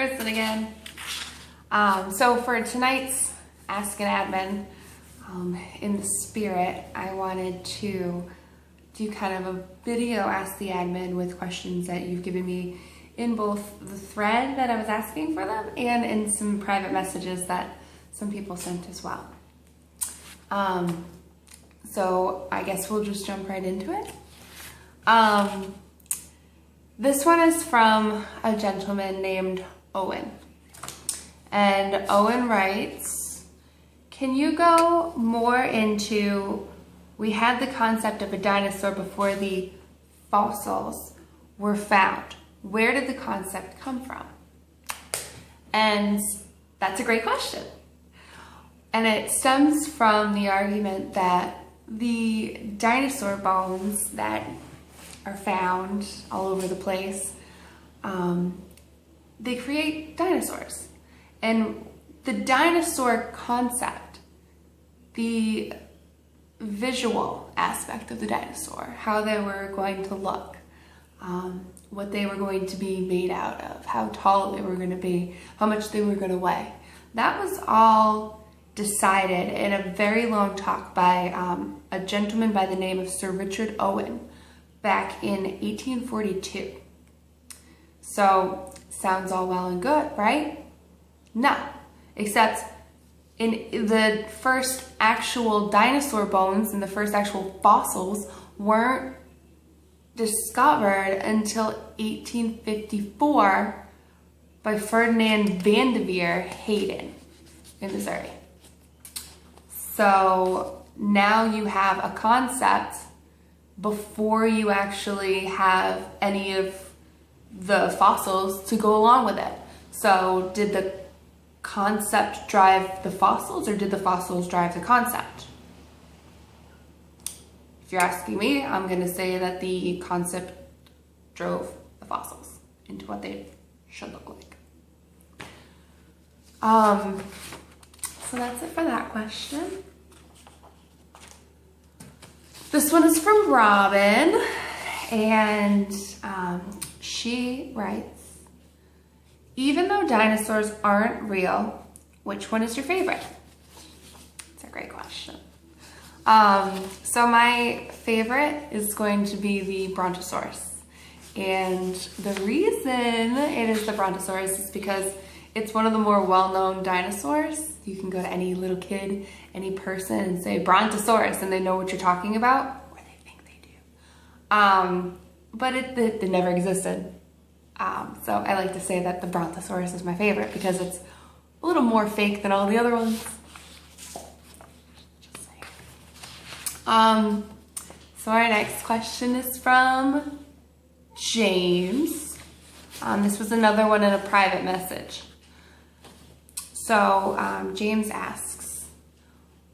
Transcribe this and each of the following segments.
Kristen again. So for tonight's Ask an Admin, in the spirit, I wanted to do kind of a video Ask the Admin with questions that you've given me in both the thread that I was asking for them and in some private messages that some people sent as well. So I guess we'll just jump right into it. This one is from a gentleman named Owen. And Owen writes, can you go more into, we had the concept of a dinosaur before the fossils were found. Where did the concept come from? And that's a great question. And it stems from the argument that the dinosaur bones that are found all over the place, they create dinosaurs. And the dinosaur concept, the visual aspect of the dinosaur, how they were going to look, what they were going to be made out of, how tall they were going to be, how much they were going to weigh, that was all decided in a very long talk by a gentleman by the name of Sir Richard Owen back in 1842. So, sounds all well and good, right? No, except in the first actual dinosaur bones and the first actual fossils weren't discovered until 1854 by Ferdinand Vanderveer Hayden in Missouri. So now you have a concept before you actually have any of the fossils to go along with it. So did the concept drive the fossils, or did the fossils drive the concept? If you're asking me, I'm going to say that the concept drove the fossils into what they should look like. So that's it for that question. This one is from Robin, and she writes, even though dinosaurs aren't real, which one is your favorite? It's a great question. So my favorite is going to be the Brontosaurus. And the reason it is the Brontosaurus is because it's one of the more well-known dinosaurs. You can go to any little kid, any person, and say Brontosaurus, and they know what you're talking about, or they think they do. But it never existed. So I like to say that the Brontosaurus is my favorite because it's a little more fake than all the other ones. Just saying. So our next question is from James. This was another one in a private message. So James asks,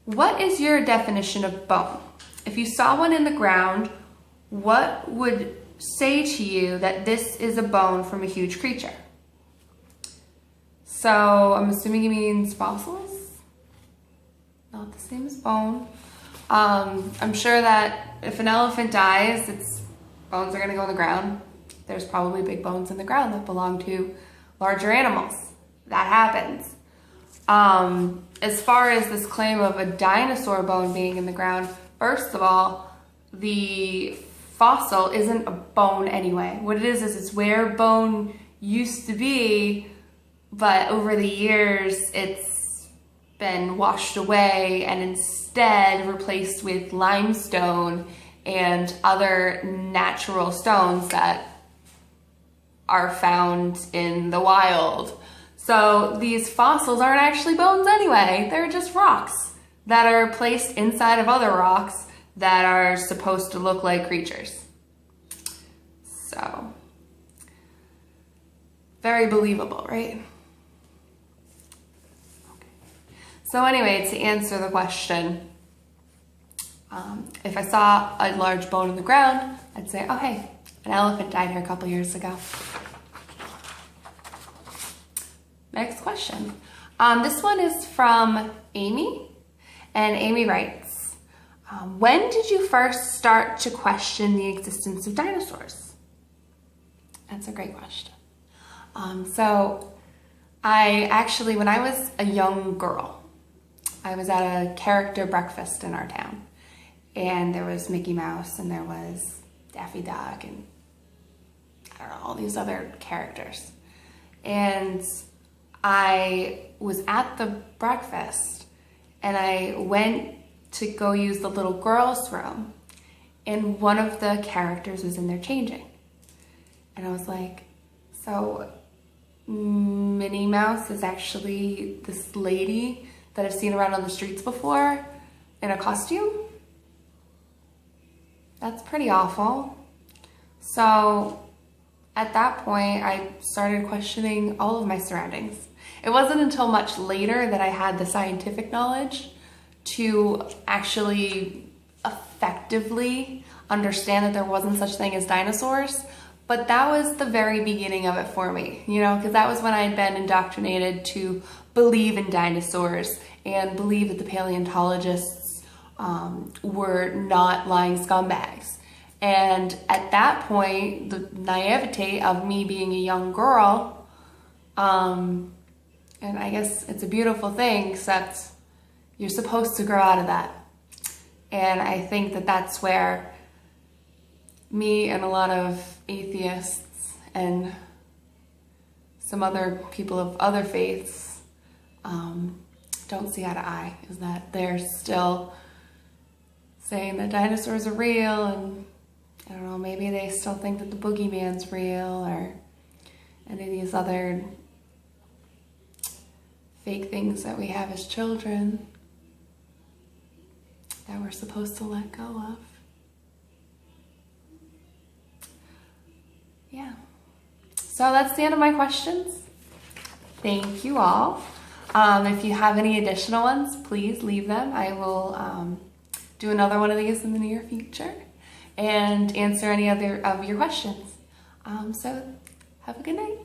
what is your definition of bone? If you saw one in the ground, what would say to you that this is a bone from a huge creature? So I'm assuming he means fossils? Not the same as bone. I'm sure that if an elephant dies, its bones are going to go in the ground. There's probably big bones in the ground that belong to larger animals. That happens. As far as this claim of a dinosaur bone being in the ground, first of all, the fossil isn't a bone anyway. What it is it's where bone used to be, but over the years it's been washed away and instead replaced with limestone and other natural stones that are found in the wild. So these fossils aren't actually bones anyway. They're just rocks that are placed inside of other rocks that are supposed to look like creatures. So, very believable, right? Okay. So anyway, to answer the question, if I saw a large bone in the ground, I'd say, oh hey, an elephant died here a couple years ago. Next question. This one is from Amy, and Amy writes, when did you first start to question the existence of dinosaurs? That's a great question. So I actually, when I was a young girl, I was at a character breakfast in our town. And there was Mickey Mouse and there was Daffy Duck and I don't know, all these other characters. And I was at the breakfast and I went to go use the little girls' room and one of the characters was in there changing. And I was like, so Minnie Mouse is actually this lady that I've seen around on the streets before in a costume? That's pretty awful. So at that point, I started questioning all of my surroundings. It wasn't until much later that I had the scientific knowledge to actually effectively understand that there wasn't such thing as dinosaurs. But that was the very beginning of it for me, you know, because that was when I had been indoctrinated to believe in dinosaurs and believe that the paleontologists were not lying scumbags. And at that point, the naivete of me being a young girl, and I guess it's a beautiful thing, except you're supposed to grow out of that. And I think that that's where me and a lot of atheists and some other people of other faiths don't see eye to eye, is that they're still saying that dinosaurs are real, and I don't know, maybe they still think that the boogeyman's real or any of these other fake things that we have as children that we're supposed to let go of. Yeah. So that's the end of my questions. Thank you all. If you have any additional ones, please leave them. I will do another one of these in the near future and answer any other of your questions. So have a good night.